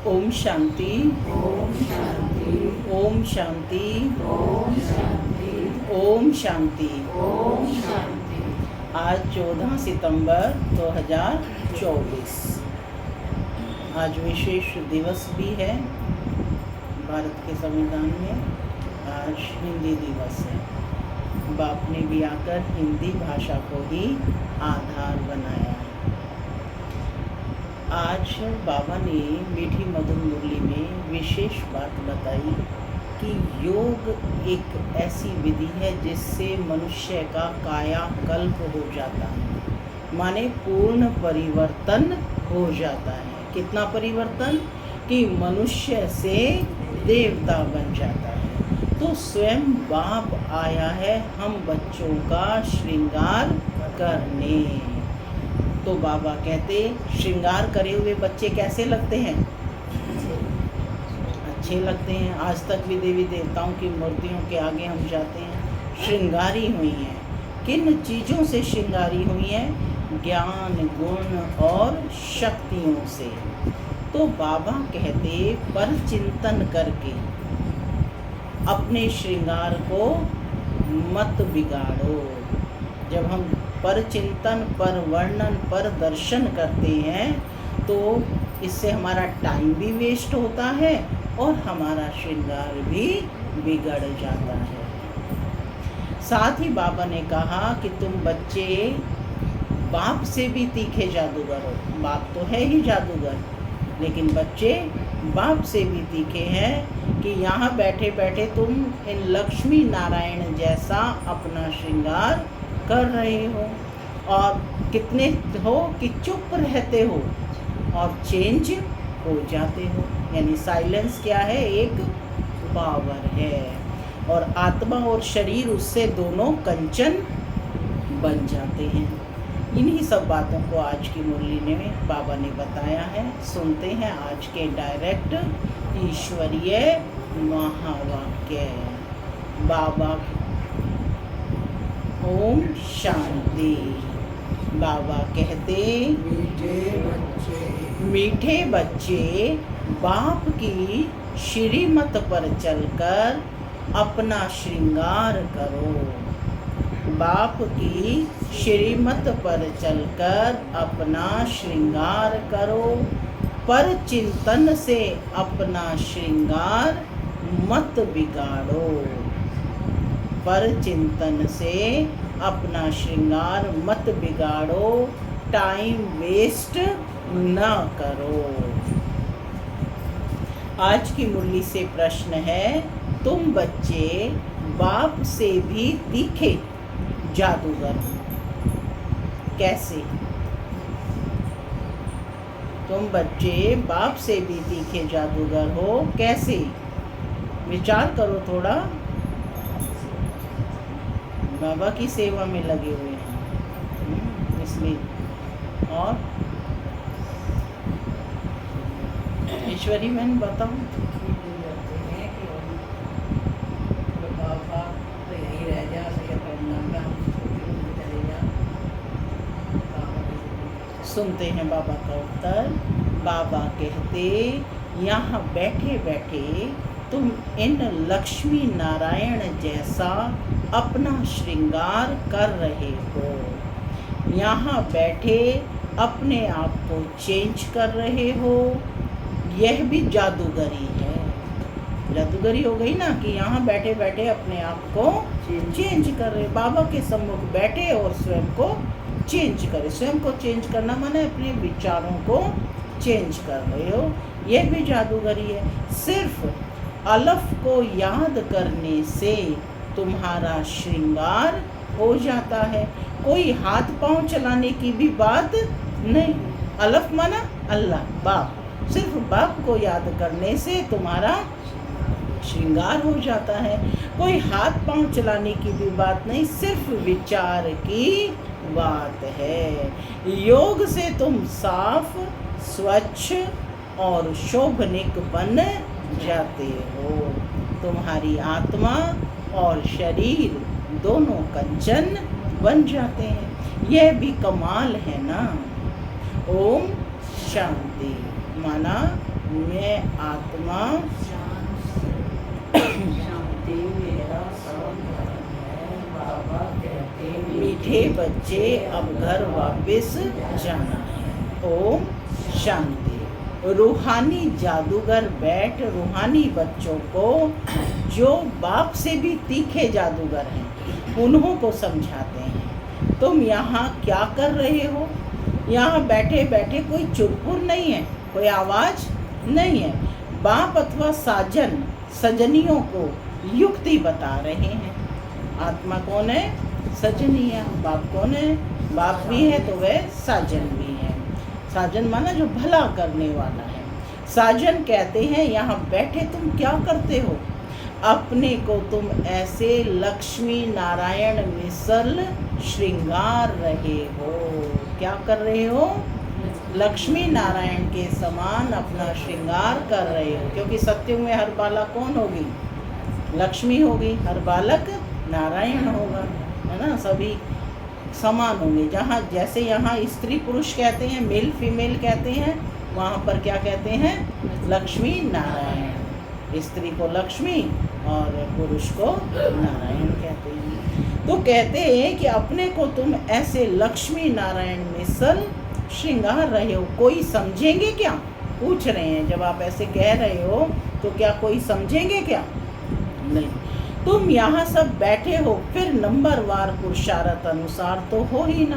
ओम शांति। ओम शांति। ओम शांति। ओम शांति। ओम शांति। ओम शांति। आज 14 सितंबर 2024। आज विशेष दिवस भी है भारत के संविधान में। आज हिंदी दिवस है। बाप ने भी आकर हिंदी भाषा को ही आधार बनाया है। आज बाबा ने मीठी मधुर मुरली में विशेष बात बताई कि योग एक ऐसी विधि है जिससे मनुष्य का कायाकल्प हो जाता है, माने पूर्ण परिवर्तन हो जाता है। कितना परिवर्तन कि मनुष्य से देवता बन जाता है। तो स्वयं बाप आया है हम बच्चों का श्रृंगार करने। तो बाबा कहते श्रृंगार करे हुए बच्चे कैसे लगते हैं? अच्छे लगते हैं। आज तक भी देवी देवताओं की मूर्तियों के आगे हम जाते हैं, श्रृंगारी हुई हैं। किन चीज़ों से श्रृंगारी हुई हैं? ज्ञान, गुण और शक्तियों से। तो बाबा कहते पर चिंतन करके अपने श्रृंगार को मत बिगाड़ो। जब हम पर चिंतन, पर वर्णन, पर दर्शन करते हैं तो इससे हमारा टाइम भी वेस्ट होता है और हमारा श्रृंगार भी बिगड़ जाता है। साथ ही बाबा ने कहा कि तुम बच्चे बाप से भी तीखे जादूगर हो। बाप तो है ही जादूगर, लेकिन बच्चे बाप से भी तीखे हैं कि यहाँ बैठे बैठे तुम इन लक्ष्मी नारायण जैसा अपना श्रृंगार कर रहे हो। और कितने हो कि चुप रहते हो और चेंज हो जाते हो। यानी साइलेंस क्या है? एक पावर है। और आत्मा और शरीर उससे दोनों कंचन बन जाते हैं। इन्हीं सब बातों को आज की मुरली में बाबा ने बताया है। सुनते हैं आज के डायरेक्ट ईश्वरीय महावाक्य। बाबा ओम शांति। बाबा कहते मीठे बच्चे बाप की श्रीमत पर चलकर अपना श्रृंगार करो। बाप की श्रीमत पर चलकर अपना श्रृंगार करो। पर चिंतन से अपना श्रृंगार मत बिगाड़ो। पर चिंतन से अपना श्रृंगार मत बिगाड़ो। टाइम वेस्ट न करो। आज की मुरली से प्रश्न है, तुम बच्चे बाप से भी तीखे जादूगर हो। कैसे? तुम बच्चे बाप से भी तीखे जादूगर हो, कैसे? विचार करो थोड़ा। बाबा की सेवा में लगे हुए हैं इसलिए। और ईश्वरी बहन बताओ। सुनते हैं बाबा का उत्तर। बाबा कहते यहाँ बैठे बैठे तुम इन लक्ष्मी नारायण जैसा अपना श्रृंगार कर रहे हो। यहाँ बैठे अपने आप को चेंज कर रहे हो। यह भी जादूगरी है। जादूगरी हो गई ना कि यहाँ बैठे बैठे अपने आप को चेंज कर रहे। बाबा के सम्मुख बैठे और स्वयं को चेंज करे। स्वयं को चेंज करना माने अपने विचारों को चेंज कर रहे हो। यह भी जादूगरी है। सिर्फ अलफ को याद करने से तुम्हारा श्रृंगार हो जाता है। कोई हाथ पांव चलाने की भी बात नहीं। अलफ माना अल्लाह, बाप। सिर्फ बाप को याद करने से तुम्हारा श्रृंगार हो जाता है। कोई हाथ पांव चलाने की भी बात नहीं, सिर्फ विचार की बात है। योग से तुम साफ, स्वच्छ और शोभनिक बन जाते हो। तुम्हारी आत्मा और शरीर दोनों कंचन बन जाते हैं। यह भी कमाल है ना। ओम शांति माना मैं आत्मा शांति मेरा सब धर्म है, बाबा कहते मीठे बच्चे अब घर वापस जाना है। ओम शांति। रूहानी जादूगर बैठ रूहानी बच्चों को, जो बाप से भी तीखे जादूगर हैं, उन्हों को समझाते हैं। तुम यहाँ क्या कर रहे हो? यहाँ बैठे बैठे कोई चुरपुर नहीं है, कोई आवाज़ नहीं है। बाप अथवा साजन सजनियों को युक्ति बता रहे हैं। आत्मा कौन है? सजनिया। बाप कौन है? बाप भी है तो वह साजन भी है। साजन माना जो भला करने वाला है। साजन कहते हैं यहाँ बैठे तुम क्या करते हो? अपने को तुम ऐसे लक्ष्मी नारायण मिसल श्रृंगार रहे हो। क्या कर रहे हो? लक्ष्मी नारायण के समान अपना श्रृंगार कर रहे हो, क्योंकि सत्युग में हर बालक कौन होगी? लक्ष्मी होगी, हर बालक नारायण होगा, है ना। सभी समान होंगे। जहाँ जैसे यहाँ स्त्री पुरुष कहते हैं, मेल फीमेल कहते हैं, वहाँ पर क्या कहते हैं? लक्ष्मी नारायण। स्त्री को लक्ष्मी और पुरुष को नारायण कहते हैं। तो कहते हैं कि अपने को तुम ऐसे लक्ष्मी नारायण मिसल श्रृंगार रहे हो। कोई समझेंगे क्या? पूछ रहे हैं। जब आप ऐसे कह रहे हो तो क्या कोई समझेंगे क्या? नहीं। तुम यहाँ सब बैठे हो, फिर नंबरवार पुरुषार्थ अनुसार तो हो ही ना।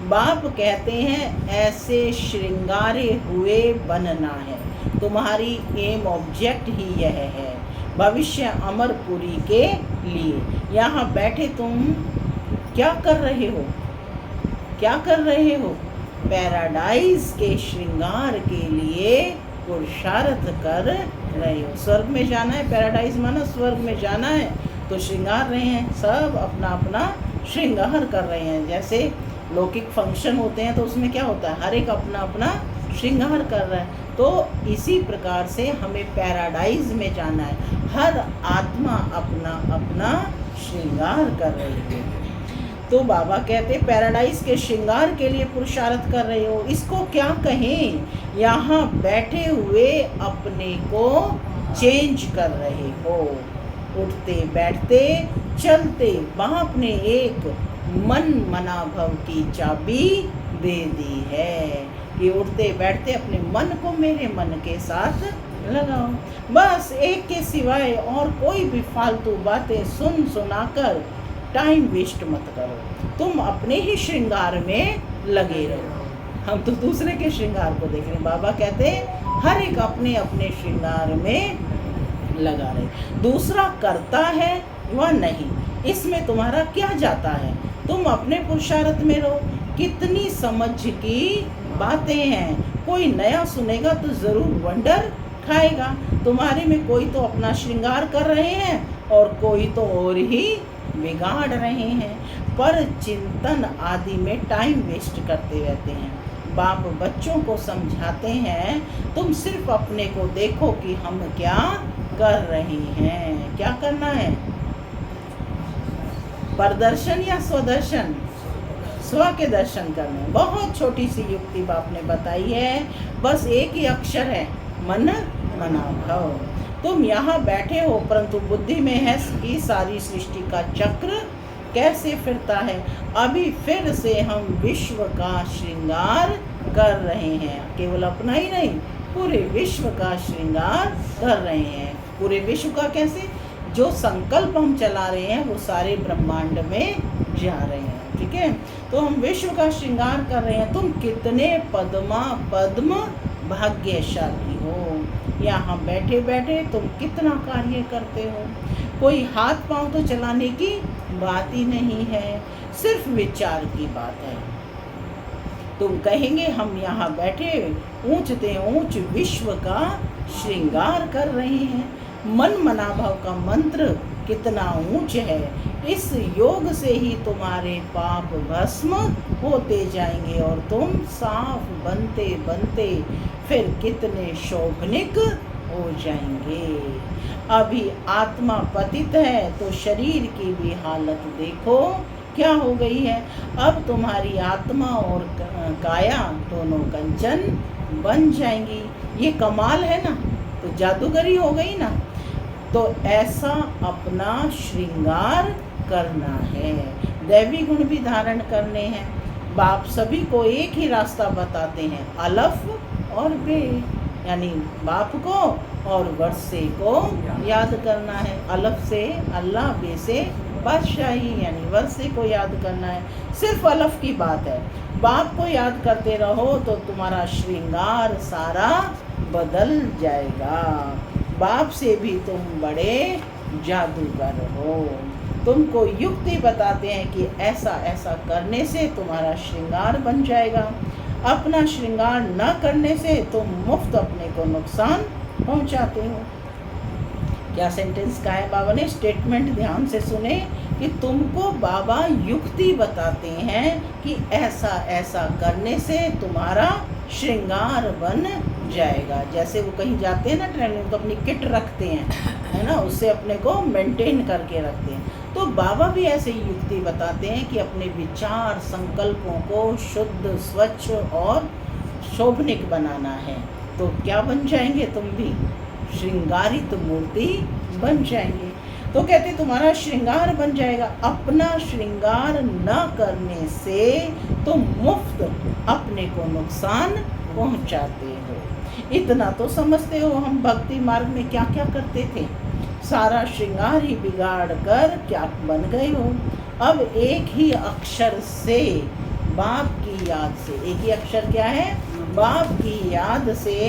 बाप कहते हैं ऐसे श्रृंगारे हुए बनना है। तुम्हारी एम ऑब्जेक्ट ही यह है, भविष्य अमरपुरी के लिए। यहाँ बैठे तुम क्या कर रहे हो? क्या कर रहे हो? पैराडाइज के श्रृंगार के लिए पुरुषार्थ कर रहे हो। स्वर्ग में जाना है, पैराडाइज माना स्वर्ग में जाना है, तो श्रृंगार रहे हैं। सब अपना अपना श्रृंगार कर रहे हैं। जैसे लौकिक फंक्शन होते हैं तो उसमें क्या होता है? हर एक अपना अपना श्रृंगार कर रहा है। तो इसी प्रकार से हमें पैराडाइज में जाना है। हर आत्मा अपना अपना श्रृंगार कर रही है। तो बाबा कहते पैराडाइज के श्रृंगार के लिए पुरुषार्थ कर रहे हो। इसको क्या कहें? यहाँ बैठे हुए अपने को चेंज कर रहे हो। उठते बैठते चलते बाप ने एक मन मनाभव की चाबी दे दी है कि उठते बैठते अपने मन को मेरे मन के साथ लगाओ। बस एक के सिवाय और कोई भी फालतू बातें सुन सुनाकर टाइम वेस्ट मत करो। तुम अपने ही श्रृंगार में लगे रहो। हम तो दूसरे के श्रृंगार को देख रहे हैं। बाबा कहते हैं हर एक अपने अपने श्रृंगार में लगा रहे। दूसरा करता है वह नहीं, इसमें तुम्हारा क्या जाता है? तुम अपने पुरुषार्थ में रहो। कितनी समझ की बातें हैं। कोई नया सुनेगा तो ज़रूर वंडर खाएगा। तुम्हारे में कोई तो अपना श्रृंगार कर रहे हैं और कोई तो और ही बिगाड़ रहे हैं, पर चिंतन आदि में टाइम वेस्ट करते रहते हैं। बाप बच्चों को समझाते हैं तुम सिर्फ अपने को देखो कि हम क्या कर रहे हैं। क्या करना है? प्रदर्शन या स्वदर्शन? स्व के दर्शन करने। बहुत छोटी सी युक्ति बाप ने बताई है। बस एक ही अक्षर है, मन मनाभव। तुम यहाँ बैठे हो परंतु बुद्धि में है कि सारी सृष्टि का चक्र कैसे फिरता है। अभी फिर से हम विश्व का श्रृंगार कर रहे हैं। केवल अपना ही नहीं, पूरे विश्व का श्रृंगार कर रहे हैं। पूरे विश्व का कैसे? जो संकल्प हम चला रहे हैं वो सारे ब्रह्मांड में जा रहे हैं। ठीक है, तो हम विश्व का श्रृंगार कर रहे हैं। तुम कितने पद्म भाग्यशाली हो। यहाँ बैठे बैठे तुम कितना कार्य करते हो। कोई हाथ पांव तो चलाने की बात ही नहीं है, सिर्फ विचार की बात है। तुम कहेंगे हम यहाँ बैठे ऊंचते ऊंच विश्व का श्रृंगार कर रहे हैं। मन मनाभव का मंत्र कितना ऊंच है। इस योग से ही तुम्हारे पाप भस्म होते जाएंगे और तुम साफ बनते बनते फिर कितने शोभनिक हो जाएंगे। अभी आत्मा पतित है तो शरीर की भी हालत देखो क्या हो गई है। अब तुम्हारी आत्मा और काया दोनों कंचन बन जाएंगी। ये कमाल है ना, तो जादूगरी हो गई ना। तो ऐसा अपना श्रृंगार करना है, दैवी गुण भी धारण करने हैं। बाप सभी को एक ही रास्ता बताते हैं, अलफ और बे, यानी बाप को और वर्षे को याद करना है। अलफ से अल्लाह, बे से बादशाही, यानी वर्षे को याद करना है। सिर्फ अलफ की बात है, बाप को याद करते रहो तो तुम्हारा श्रृंगार सारा बदल जाएगा। बाप से भी तुम बड़े जादूगर हो। तुमको युक्ति बताते हैं कि ऐसा ऐसा करने से तुम्हारा श्रृंगार बन जाएगा। अपना श्रृंगार न करने से तुम मुफ्त अपने को नुकसान पहुंचाते हो। क्या सेंटेंस का है बाबा ने, स्टेटमेंट ध्यान से सुने कि तुमको बाबा युक्ति बताते हैं कि ऐसा ऐसा करने से तुम्हारा श्रृंगार बन जाएगा। जैसे वो कहीं जाते हैं ना ट्रेनिंग, तो अपनी किट रखते हैं, है ना, उससे अपने को मेंटेन करके रखते हैं। तो बाबा भी ऐसे ही युक्ति बताते हैं कि अपने विचार संकल्पों को शुद्ध, स्वच्छ और शोभनिक बनाना है। तो क्या बन जाएंगे तुम भी, श्रृंगारित मूर्ति बन जाएंगे। तो कहते तुम्हारा श्रृंगार बन जाएगा। अपना श्रृंगार न करने से तुम मुफ्त अपने को नुकसान पहुंचाते हो। इतना तो समझते हो हम भक्ति मार्ग में क्या क्या करते थे, सारा श्रृंगार ही बिगाड़ कर क्या बन गए हो। अब एक ही अक्षर से, बाप की याद से, एक ही अक्षर क्या है, बाप की याद से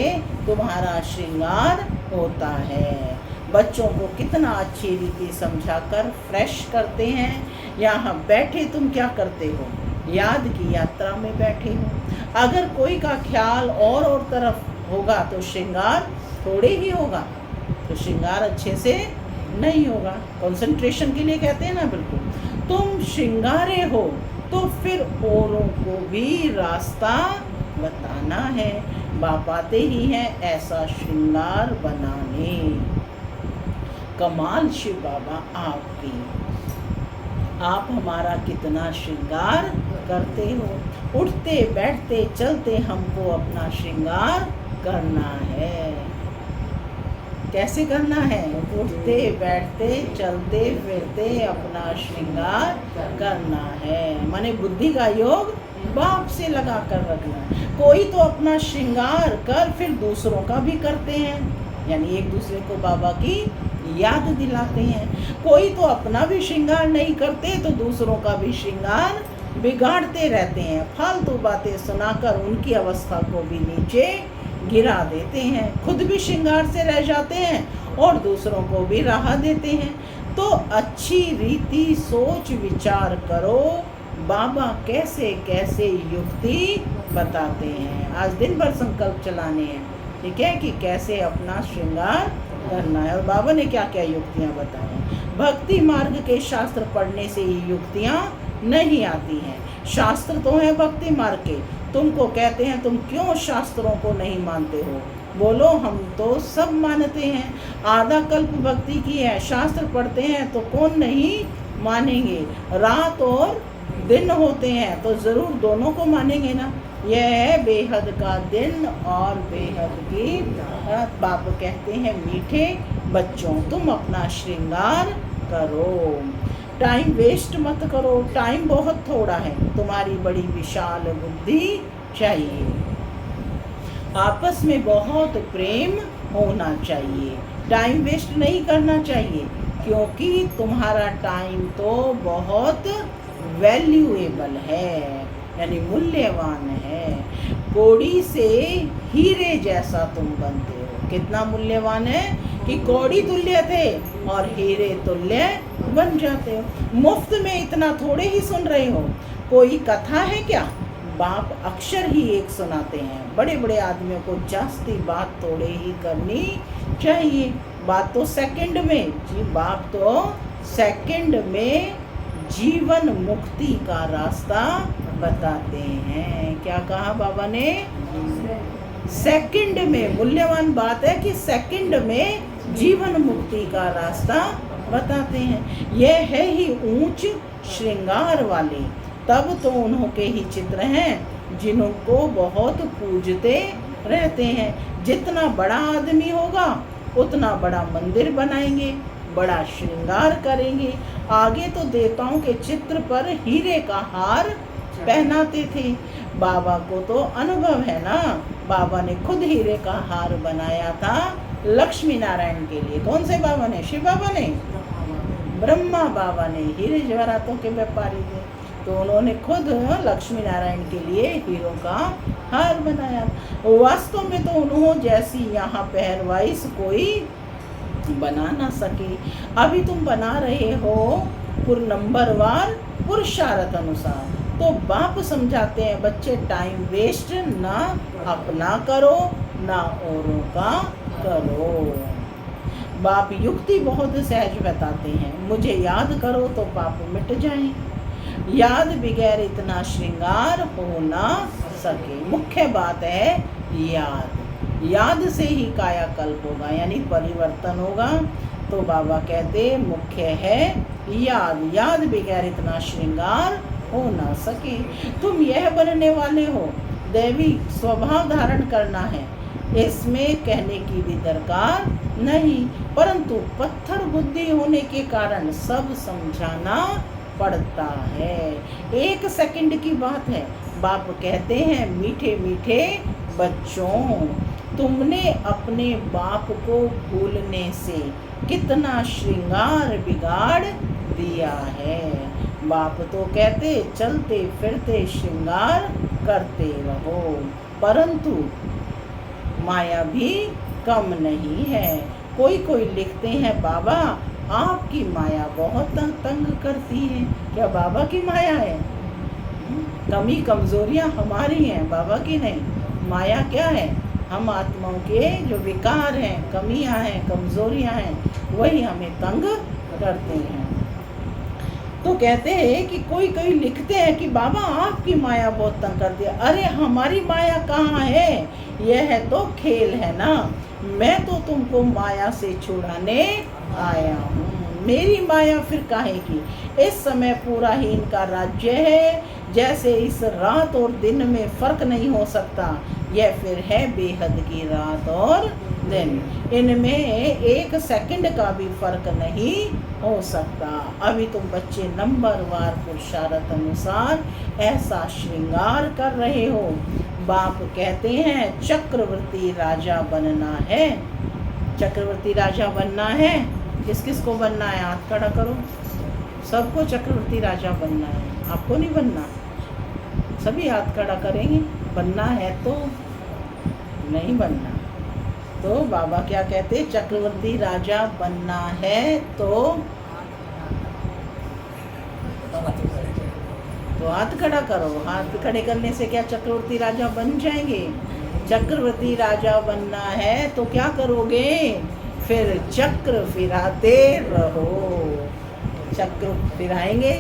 तुम्हारा श्रृंगार होता है। बच्चों को कितना अच्छी रीति समझाकर फ्रेश करते हैं। यहाँ बैठे तुम क्या करते हो, याद की यात्रा में बैठे हो। अगर कोई का ख्याल और तरफ होगा तो श्रृंगार थोड़े ही होगा, तो श्रृंगार अच्छे से नहीं होगा। कंसंट्रेशन के लिए कहते हैं ना, बिल्कुल तुम श्रृंगारे हो तो फिर औरों को भी रास्ता बताना है। बाप आते ही हैं ऐसा श्रृंगार बनाने। कमाल शिव बाबा आपकी, आप हमारा कितना श्रृंगार करते हो। उठते बैठते चलते हमको अपना श्रृंगार करना है। कैसे करना है, उठते बैठते चलते फिरते अपना श्रृंगार करना है। माने बुद्धि का योग बाप से लगा कर रखना है। कोई तो अपना श्रृंगार कर फिर दूसरों का भी करते हैं, यानी एक दूसरे को बाबा की याद दिलाते हैं। कोई तो अपना भी श्रृंगार नहीं करते तो दूसरों का भी श्रृंगार बिगाड़ते रहते हैं। फालतू बातें सुनाकर उनकी अवस्था को भी नीचे गिरा देते हैं, खुद भी श्रृंगार से रह जाते हैं और दूसरों को भी राह देते हैं। तो अच्छी रीति सोच विचार करो, बाबा कैसे कैसे युक्ति बताते हैं। आज दिन भर संकल्प चलाने हैं, ठीक है, कि कैसे अपना श्रृंगार करना है। और बाबा ने क्या क्या युक्तियाँ बताई। भक्ति मार्ग के शास्त्र पढ़ने से ये युक्तियाँ नहीं आती हैं। शास्त्र तो हैं भक्ति मार्ग के, तुमको कहते हैं तुम क्यों शास्त्रों को नहीं मानते हो। बोलो हम तो सब मानते हैं, आधा कल्प भक्ति की है, शास्त्र पढ़ते हैं तो कौन नहीं मानेंगे। रात और दिन होते हैं तो ज़रूर दोनों को मानेंगे ना। यह है बेहद का दिन और बेहद की रात। बाप कहते हैं मीठे बच्चों तुम अपना श्रृंगार करो, टाइम वेस्ट मत करो। टाइम बहुत थोड़ा है, तुम्हारी बड़ी विशाल बुद्धि चाहिए। आपस में बहुत प्रेम होना चाहिए, टाइम वेस्ट नहीं करना चाहिए, क्योंकि तुम्हारा टाइम तो बहुत वैल्यूएबल है, यानी मूल्यवान है। कौड़ी से हीरे जैसा तुम बनते हो। कितना मूल्यवान है कि कौड़ी तुल्य थे और हीरे तुल्य बन जाते हो। मुफ्त में इतना थोड़े ही सुन रहे हो। कोई कथा है क्या, बाप अक्षर ही एक सुनाते हैं। बड़े बड़े आदमियों को जास्ती बात थोड़े ही करनी चाहिए। बात तो सेकंड में जी, बाप तो सेकंड में जीवन मुक्ति का रास्ता बताते हैं। क्या कहा बाबा ने, सेकंड में। मूल्यवान बात है कि सेकंड में जीवन मुक्ति का रास्ता बताते हैं। यह है ही ऊंच श्रृंगार वाले, तब तो उन्हों के ही चित्र हैं जिनको बहुत पूजते रहते हैं। जितना बड़ा आदमी होगा उतना बड़ा मंदिर बनाएंगे, बड़ा श्रृंगार करेंगे। आगे तो देवताओं के चित्र पर हीरे का हार पहनाते थे। बाबा को तो अनुभव है ना, बाबा ने खुद हीरे का हार बनाया था लक्ष्मी नारायण के लिए। कौन से बाबा ने? शिव बाबा ने? ब्रह्मा बाबा ने। हीरे जवाहरातों के व्यापारी थे, तो उन्होंने खुद लक्ष्मी नारायण के लिए हीरों का हार बनाया। वास्तव में तो उन्होंने जैसी यहाँ पहरवाइश कोई बना ना सके। अभी तुम बना रहे हो नंबरवार पुरुषार्थ अनुसार, तो बाप समझाते हैं बच्चे टाइम वेस्ट ना अपना करो ना औरों का करो। बाप युक्ति बहुत सहज बताते हैं, मुझे याद करो तो पाप मिट जाएं। याद बगैर इतना श्रृंगार हो ना सके। मुख्य बात है याद। याद से ही कायाकल्प होगा, यानी परिवर्तन होगा। तो बाबा कहते मुख्य है याद। याद बगैर इतना श्रृंगार हो ना सके। तुम यह बनने वाले हो, दैवी स्वभाव धारण करना है, इसमें कहने की भी दरकार नहीं, परंतु पत्थर बुद्धि होने के कारण सब समझाना पड़ता है। 1 सेकंड की बात है। बाप कहते हैं मीठे मीठे बच्चों, तुमने अपने बाप को भूलने से कितना श्रृंगार बिगाड़ दिया है। बाप तो कहते चलते फिरते श्रृंगार करते रहो, परंतु माया भी कम नहीं है। कोई कोई लिखते हैं बाबा आपकी माया बहुत तंग करती है। क्या बाबा की माया है? कमी कमजोरियां हमारी हैं, बाबा की नहीं। माया क्या है? हम आत्माओं के जो विकार हैं, कमियां हैं, कमजोरियां हैं, वही हमें तंग करते हैं। तो कहते हैं कि कोई कोई लिखते हैं कि बाबा आपकी माया बहुत तंग करती है। अरे हमारी माया कहाँ है? यह तो खेल है ना। मैं तो तुमको माया से छुड़ाने आया हूँ। मेरी माया फिर काहे की? इस समय पूरा ही इनका राज्य है। जैसे इस रात और दिन में फर्क नहीं हो सकता, यह फिर है बेहद की रात और दिन। इनमें 1 सेकंड का भी फर्क नहीं हो सकता। अभी तुम बच्चे नंबरवार पुरुषार्थ अनुसार ऐसा श्रृंगार कर रहे हो। बाप कहते हैं चक्रवर्ती राजा बनना है। चक्रवर्ती राजा बनना है। किस किस को बनना है? हाथ खड़ा करो। सबको चक्रवर्ती राजा बनना है। आपको नहीं बनना? सभी हाथ खड़ा करेंगे। बनना है तो नहीं बनना। तो बाबा क्या कहते? चक्रवर्ती राजा बनना है तो हाथ खड़ा करो। हाथ खड़े करने से क्या चक्रवर्ती राजा बन जाएंगे? चक्रवर्ती राजा बनना है तो क्या करोगे? फिर चक्र फिराते रहो। चक्र फिराएंगे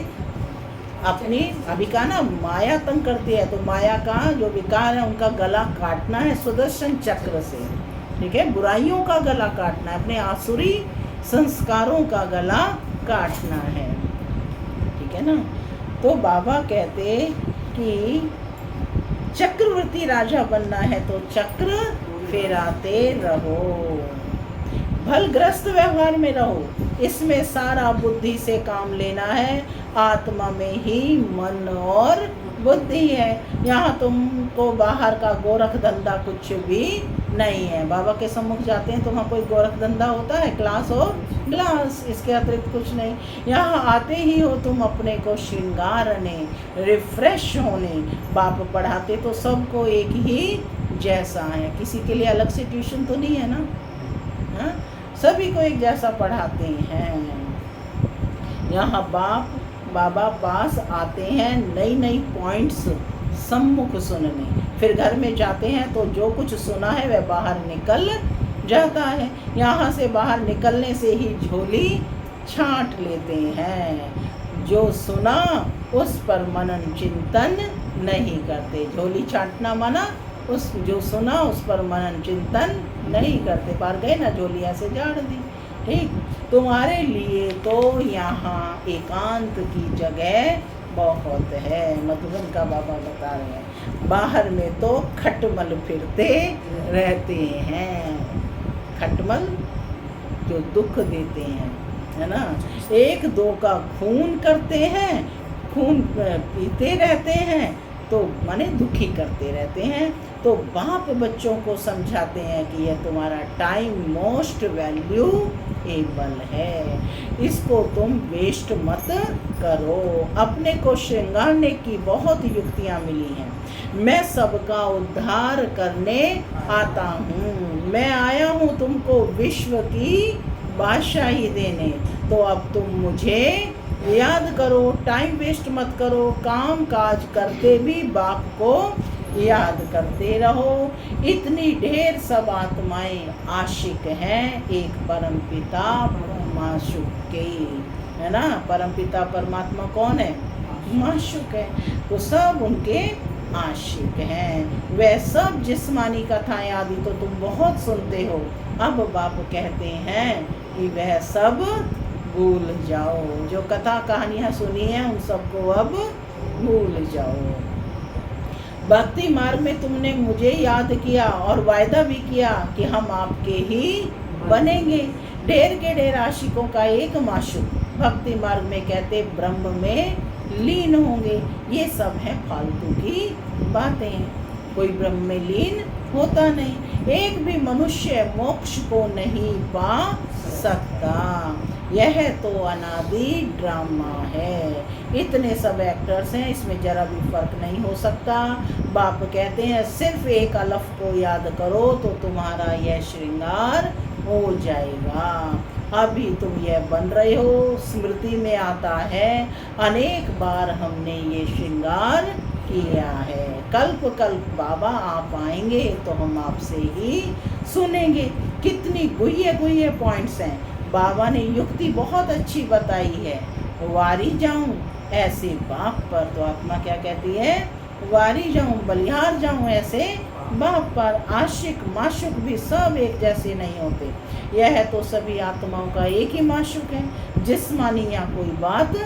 अपनी। अभी कहा ना माया तंग करती है, तो माया का जो विकार है उनका गला काटना है सुदर्शन चक्र से। ठीक है, बुराइयों का गला काटना है, अपने आसुरी संस्कारों का गला काटना है। ठीक है ना। तो बाबा कहते कि चक्रवर्ती राजा बनना है तो चक्र फिराते रहो। भलग्रस्त व्यवहार में रहो, इसमें सारा बुद्धि से काम लेना है। आत्मा में ही मन और बुद्धि है। यहाँ तुमको बाहर का गोरख धंधा कुछ भी नहीं है। बाबा के सम्मुख जाते हैं तो वहाँ कोई गोरख धंधा होता है? क्लास और ग्लास, इसके अतिरिक्त कुछ नहीं। यहाँ आते ही हो तुम अपने को श्रृंगारने, रिफ्रेश होने। बाप पढ़ाते तो सबको एक ही जैसा है, किसी के लिए अलग से ट्यूशन तो नहीं है ना। हाँ, सभी को एक जैसा पढ़ाते हैं। यहाँ बाबा पास आते हैं नई नई पॉइंट्स सम्मुख सुनने। फिर घर में जाते हैं तो जो कुछ सुना है वह बाहर निकल जाता है। यहाँ से बाहर निकलने से ही झोली छांट लेते हैं। जो सुना उस पर मनन चिंतन नहीं करते। झोली छांटना माना उस जो सुना उस पर मनन चिंतन नहीं करते। पार गए ना, झोली ऐसे झाड़ दी। ठीक, तुम्हारे लिए तो यहाँ एकांत की जगह बहुत है। मधुबन का बाबा बता रहे हैं, बाहर में तो खटमल फिरते रहते हैं। खटमल जो दुख देते हैं, है ना। एक दो का खून करते हैं, खून पीते रहते हैं, तो माने दुखी करते रहते हैं। तो बाप बच्चों को समझाते हैं कि यह तुम्हारा टाइम मोस्ट वैल्यूएबल है, इसको तुम वेस्ट मत करो। अपने को श्रृंगारने की बहुत युक्तियाँ मिली हैं। मैं सबका उद्धार करने आता हूँ। मैं आया हूँ तुमको विश्व की बादशाही देने। तो अब तुम मुझे याद करो, टाइम वेस्ट मत करो, काम काज करते भी बाप को याद करते रहो। इतनी ढेर सब आत्माएं आशिक हैं एक परम पिता माशूक के, है ना। परम पिता परमात्मा कौन है? माशूक है। तो सब उनके आशिक हैं। वह सब जिस्मानी कथाएं आदि तो तुम बहुत सुनते हो। अब बाप कहते हैं कि वह सब भूल जाओ। जो कथा कहानियाँ सुनी हैं उन सबको अब भूल जाओ। भक्ति मार्ग में तुमने मुझे याद किया और वायदा भी किया कि हम आपके ही बनेंगे। ढेर के ढेर आशिकों का एक माशूक भक्ति मार्ग में कहते ब्रह्म में लीन होंगे। ये सब है फालतू की बातें। कोई ब्रह्म में लीन होता नहीं। एक भी मनुष्य मोक्ष को नहीं पा सकता। यह तो अनादि ड्रामा है। इतने सब एक्टर्स हैं, इसमें जरा भी फर्क नहीं हो सकता। बाप कहते हैं सिर्फ एक अलफ को याद करो तो तुम्हारा यह श्रृंगार हो जाएगा। अभी तुम यह बन रहे हो, स्मृति में आता है अनेक बार हमने ये श्रृंगार किया है। कल्प कल्प बाबा आप आएंगे तो हम आपसे ही सुनेंगे। कितनी गुह्य गुह्य पॉइंट्स हैं। बाबा ने युक्ति बहुत अच्छी बताई है। वारी जाऊं ऐसे बाप पर, तो आत्मा क्या कहती है? वारी जाऊं, बलिहार जाऊं ऐसे बाप पर। आशिक माशुक भी सब एक जैसे नहीं होते। यह तो सभी आत्माओं का एक ही माशुक है। जिस्मानी या कोई बात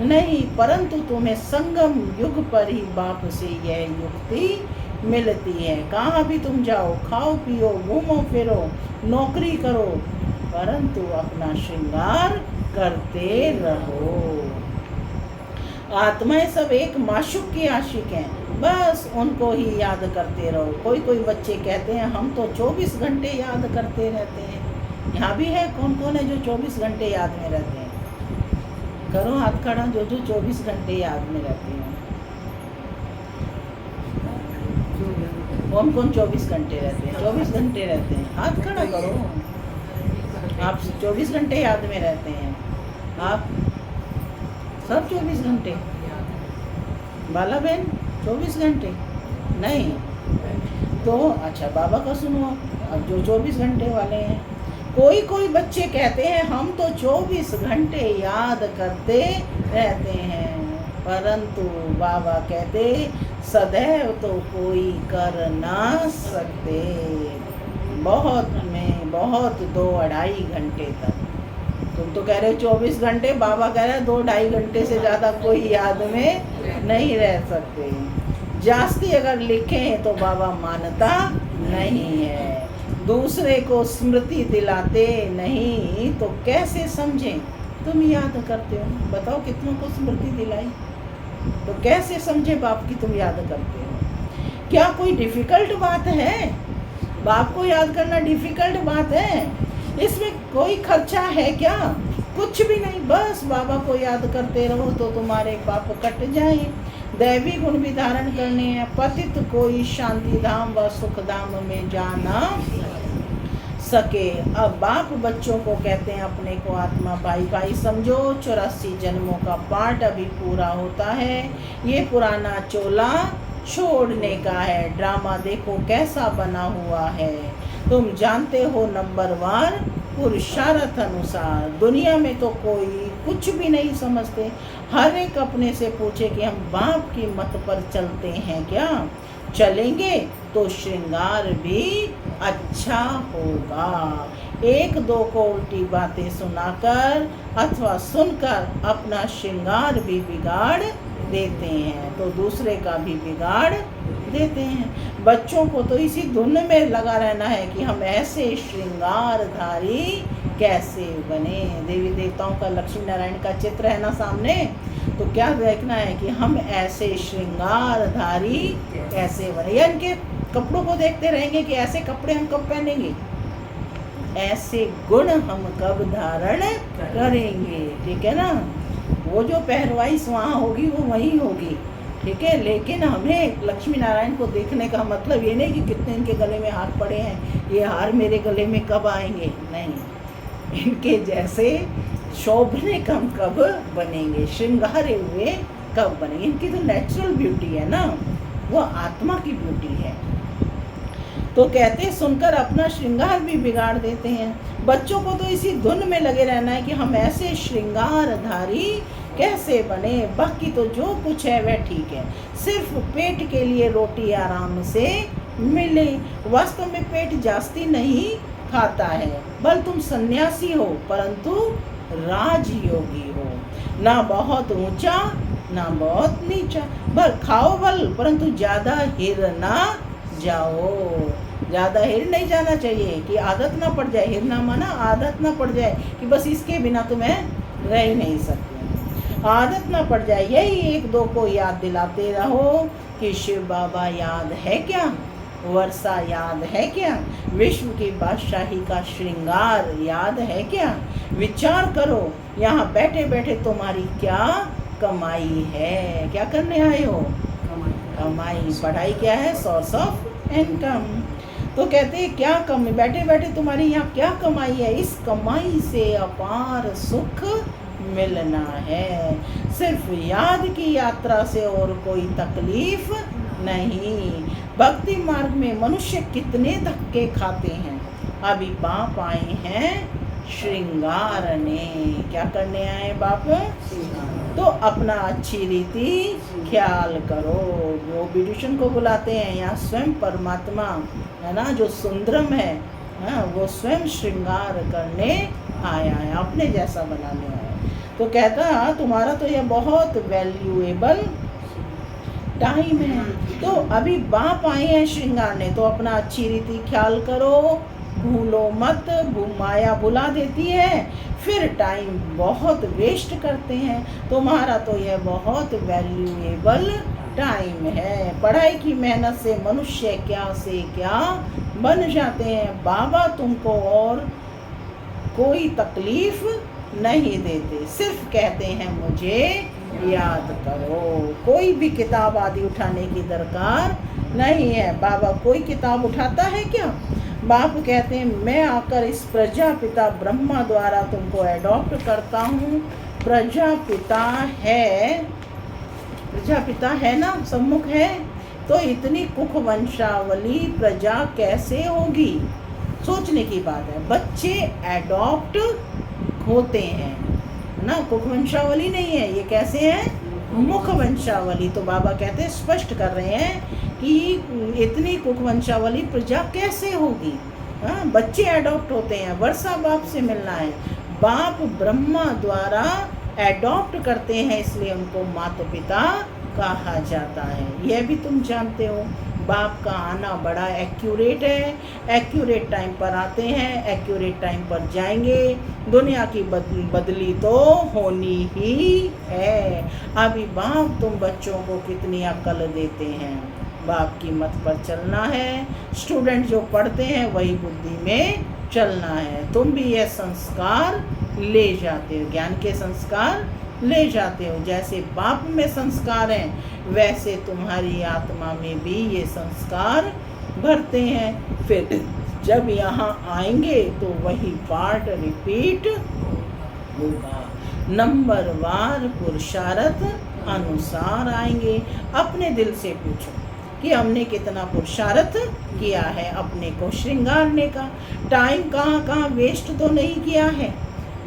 नहीं, परंतु तुम्हें संगम युग पर ही बाप से यह युक्ति मिलती है। कहाँ भी तुम जाओ, खाओ पियो, घूमो फिरो, नौकरी करो, परंतु अपना श्रृंगार करते रहो। आत्माएं सब एक माशुक की आशिक हैं, बस उनको ही याद करते रहो। कोई कोई बच्चे कहते हैं हम तो 24 घंटे याद करते रहते हैं। यहाँ भी है कौन कौन है जो 24 घंटे याद में रहते हैं? करो हाथ खड़ा जो 24 घंटे याद में रहते हैं। कौन कौन 24 घंटे रहते हैं? 24 घंटे रहते हैं, हाथ खड़ा करो। आप 24 घंटे याद में रहते हैं? आप सब 24 घंटे? बाला बहन 24 घंटे नहीं? तो अच्छा बाबा का सुनो। अब जो 24 घंटे वाले हैं, कोई कोई बच्चे कहते हैं हम तो 24 घंटे याद करते रहते हैं, परंतु बाबा कहते सदैव तो कोई कर ना सकते। बहुत में बहुत 2-2.5 घंटे तक। तुम तो कह रहे हो 24 घंटे, बाबा कह रहे हैं 2-2.5 घंटे से ज़्यादा कोई याद में नहीं रह सकते। जास्ती अगर लिखें तो बाबा मानता नहीं है। दूसरे को स्मृति दिलाते नहीं तो कैसे समझें? तुम याद करते हो, बताओ कितनों को स्मृति दिलाई? तो कैसे समझे बाप की तुम याद करते हो? क्या कोई डिफ़िकल्ट बात है? बाप को याद करना डिफ़िकल्ट बात है? इसमें कोई खर्चा है क्या? कुछ भी नहीं। बस बाबा को याद करते रहो तो तुम्हारे पाप कट जाए। दैवी गुण भी धारण करने हैं। पतित कोई शांति धाम व सुख धाम में जाना सके। अब बाप बच्चों को कहते हैं अपने को आत्मा भाई भाई समझो। 84 जन्मों का पाठ अभी पूरा होता है। ये पुराना चोला छोड़ने का है। ड्रामा देखो कैसा बना हुआ है। तुम जानते हो नंबरवार पुरुषार्थ अनुसार। दुनिया में तो कोई कुछ भी नहीं समझते। हर एक अपने से पूछे कि हम बाप की मत पर चलते हैं क्या? चलेंगे तो श्रृंगार भी अच्छा होगा। एक दो को उल्टी बातें सुनाकर अथवा सुनकर अपना श्रृंगार भी बिगाड़ देते हैं तो दूसरे का भी बिगाड़ देते हैं। बच्चों को तो इसी धुन में लगा रहना है कि हम ऐसे श्रृंगारधारी कैसे बने। देवी देवताओं का, लक्ष्मी नारायण का चित्र है ना सामने, तो क्या देखना है कि हम ऐसे श्रृंगारधारी कैसे बने। या इनके कपड़ों को देखते रहेंगे कि ऐसे कपड़े हम कब पहनेंगे, ऐसे गुण हम कब धारण करेंगे। ठीक है ना, वो जो पहरवाइश वहाँ होगी वो वहीं होगी। ठीक है, लेकिन हमें लक्ष्मी नारायण को देखने का मतलब ये नहीं कि कितने इनके गले में हार पड़े हैं, ये हार मेरे गले में कब आएंगे, नहीं, इनके जैसे शोभने कम कब बनेंगे, श्रृंगारे हुए कब बनेंगे। इनकी तो नेचुरल ब्यूटी है ना, वो आत्मा की ब्यूटी है। तो कहते सुनकर अपना श्रृंगार भी बिगाड़ देते हैं। बच्चों को तो इसी धुन में लगे रहना है कि हम ऐसे श्रृंगारधारी कैसे बने, बाकी तो जो कुछ है वह ठीक है, सिर्फ पेट के लिए रोटी आराम से मिले। वास्तव में पेट जास्ती नहीं खाता है, बल तुम सन्यासी हो परंतु राजयोगी हो, ना बहुत ऊंचा ना बहुत नीचा, बल खाओ बल परंतु ज़्यादा हिर ना जाओ। ज़्यादा हिर नहीं जाना चाहिए कि आदत ना पड़ जाए, हिरना माना आदत ना पड़ जाए कि बस इसके बिना तो मैं रह ही नहीं सकती, आदत ना पड़ जाए। यही एक दो को याद दिलाते रहो कि शिव बाबा याद है क्या, वर्षा याद है क्या, विश्व की बादशाही का श्रृंगार याद है क्या। विचार करो यहाँ बैठे बैठे तुम्हारी क्या कमाई है, क्या करने आए हो, कमाई। पढ़ाई क्या है, सोर्स ऑफ इनकम। तो कहते हैं क्या कम, बैठे बैठे तुम्हारी यहाँ क्या कमाई है, इस कमाई से अपार सुख मिलना है। सिर्फ याद की यात्रा से और कोई तकलीफ नहीं। भक्ति मार्ग में मनुष्य कितने धक्के खाते हैं। अभी बाप आए हैं श्रृंगारने, क्या करने आए बाप, तो अपना अच्छी रीति ख्याल करो। वो विभूषण को बुलाते हैं, यहाँ स्वयं परमात्मा है ना जो सुंदरम है, वो स्वयं श्रृंगार करने आया है, अपने जैसा बनाने आया है। तो कहता तुम्हारा तो यह बहुत वैल्यूएबल टाइम है। तो अभी बाप आए हैं श्रृंगारने, तो अपना अच्छी रीति ख्याल करो, भूलो मत, माया भुला देती है, फिर टाइम बहुत वेस्ट करते हैं। तुम्हारा तो यह बहुत वैल्यूएबल टाइम है। पढ़ाई की मेहनत से मनुष्य क्या से क्या बन जाते हैं। बाबा तुमको और कोई तकलीफ नहीं देते, सिर्फ कहते हैं मुझे याद करो। कोई भी किताब आदि उठाने की दरकार नहीं है। बाबा कोई किताब उठाता है क्या, बाप कहते हैं मैं आकर इस प्रजापिता ब्रह्मा द्वारा तुमको एडॉप्ट करता हूँ। प्रजापिता है ना, सम्मुख है, तो इतनी कुख वंशावली प्रजा कैसे होगी, सोचने की बात है। बच्चे एडॉप्ट होते हैं ना, कुख वंशावली नहीं है, ये कैसे है, मुख वंशावली। तो बाबा कहते हैं, स्पष्ट कर रहे हैं कि इतनी कुख वंशावली प्रजा कैसे होगी। बच्चे एडॉप्ट होते हैं, वर्षा बाप से मिलना है। बाप ब्रह्मा द्वारा एडॉप्ट करते हैं, इसलिए उनको माता पिता कहा जाता है। यह भी तुम जानते हो। बाप का आना बड़ा एक्यूरेट है, एक्यूरेट टाइम पर आते हैं, एक्यूरेट टाइम पर जाएंगे। दुनिया की बदली तो होनी ही है। अभी बाप तुम बच्चों को कितनी अक्ल देते हैं, बाप की मत पर चलना है। स्टूडेंट जो पढ़ते हैं वही बुद्धि में चलना है। तुम भी ये संस्कार ले जाते हो, ज्ञान के संस्कार ले जाते हो। जैसे बाप में संस्कार हैं वैसे तुम्हारी आत्मा में भी ये संस्कार भरते हैं। फिर जब यहाँ आएंगे तो वही पार्ट रिपीट होगा। नंबरवार पुरुषार्थ अनुसार आएंगे। अपने दिल से पूछो कि हमने कितना पुरुषार्थ किया है अपने को श्रृंगारने का। टाइम कहाँ वेस्ट तो नहीं किया है।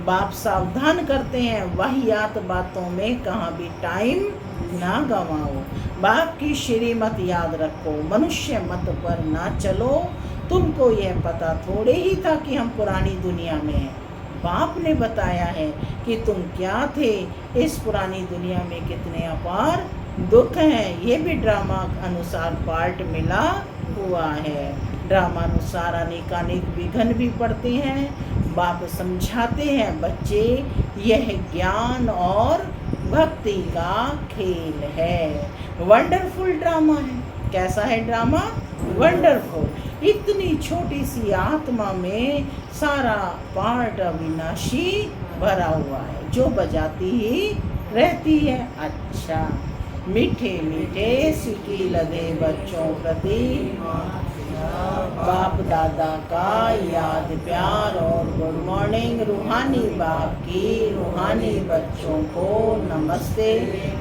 बाप सावधान करते हैं, वाहियात बातों में कहाँ भी टाइम ना गंवाओ। बाप की श्रीमत याद रखो, मनुष्य मत पर ना चलो। तुमको यह पता थोड़े ही था कि हम पुरानी दुनिया में हैं। बाप ने बताया है कि तुम क्या थे, इस पुरानी दुनिया में कितने अपार दुख हैं, ये भी ड्रामा अनुसार पार्ट मिला हुआ है। ड्रामा अनुसार अनेकानेक विघ्न भी पड़ते हैं। बाप समझाते हैं, बच्चे यह ज्ञान और भक्ति का खेल है। वंडरफुल ड्रामा है। कैसा है ड्रामा? वंडरफुल। इतनी छोटी सी आत्मा में सारा पार्ट अविनाशी भरा हुआ है, जो बजाती ही रहती है। अच्छा, मीठे मीठे सिटी लदे बच्चों प्रति बाप दादा का याद प्यार और गुड मॉर्निंग। रूहानी बाप की रूहानी बच्चों को नमस्ते।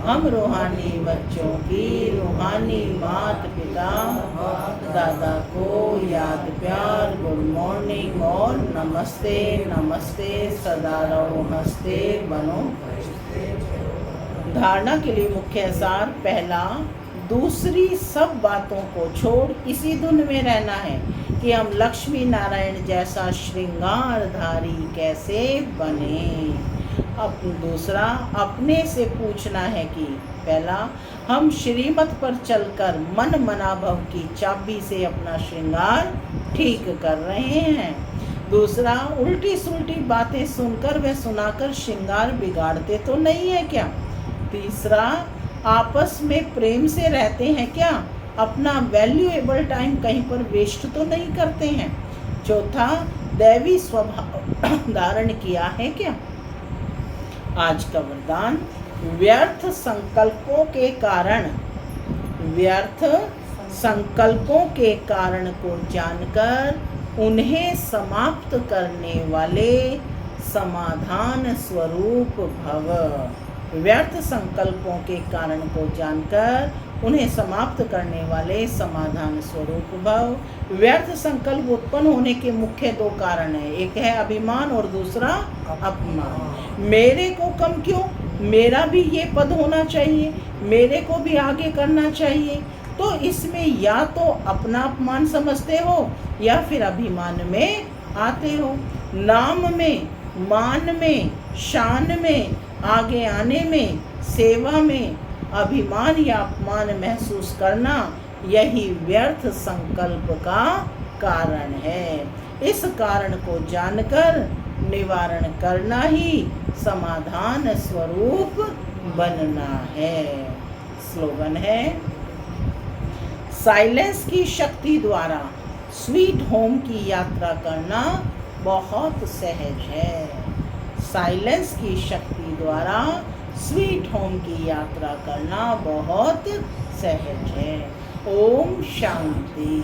हम रूहानी बच्चों की रूहानी माता पिता दादा को याद प्यार, गुड मॉर्निंग और नमस्ते। नमस्ते, सदा रहो हंसते बनो। धारणा के लिए मुख्य सार, पहला, दूसरी सब बातों को छोड़ इसी धुन में रहना है कि हम लक्ष्मी नारायण जैसा श्रृंगारधारी कैसे बने। अब दूसरा, अपने से पूछना है कि पहला, हम श्रीमत पर चलकर मन मनाभव की चाबी से अपना श्रृंगार ठीक कर रहे हैं। दूसरा, उल्टी सुल्टी बातें सुनकर व सुनाकर श्रृंगार बिगाड़ते तो नहीं है क्या। तीसरा, आपस में प्रेम से रहते हैं क्या, अपना वैल्यूएबल टाइम कहीं पर वेस्ट तो नहीं करते हैं। चौथा, दैवी स्वभाव धारण किया है क्या। आज का वरदान, व्यर्थ संकल्पों के कारण को जानकर उन्हें समाप्त करने वाले समाधान स्वरूप भव। व्यर्थ संकल्पों के कारण को जानकर उन्हें समाप्त करने वाले समाधान स्वरूप भव। व्यर्थ संकल्प उत्पन्न होने के मुख्य दो कारण हैं, एक है अभिमान और दूसरा अपमान। मेरे को कम क्यों, मेरा भी ये पद होना चाहिए, मेरे को भी आगे करना चाहिए। तो इसमें या तो अपना अपमान समझते हो या फिर अभिमान में आते हो। नाम में, मान में, शान में, आगे आने में, सेवा में अभिमान या अपमान महसूस करना, यही व्यर्थ संकल्प का कारण है। इस कारण को जानकर निवारण करना ही समाधान स्वरूप बनना है। स्लोगन है, साइलेंस की शक्ति द्वारा स्वीट होम की यात्रा करना बहुत सहज है। साइलेंस की शक्ति द्वारा स्वीट होम की यात्रा करना बहुत सहज है। ओम शांति।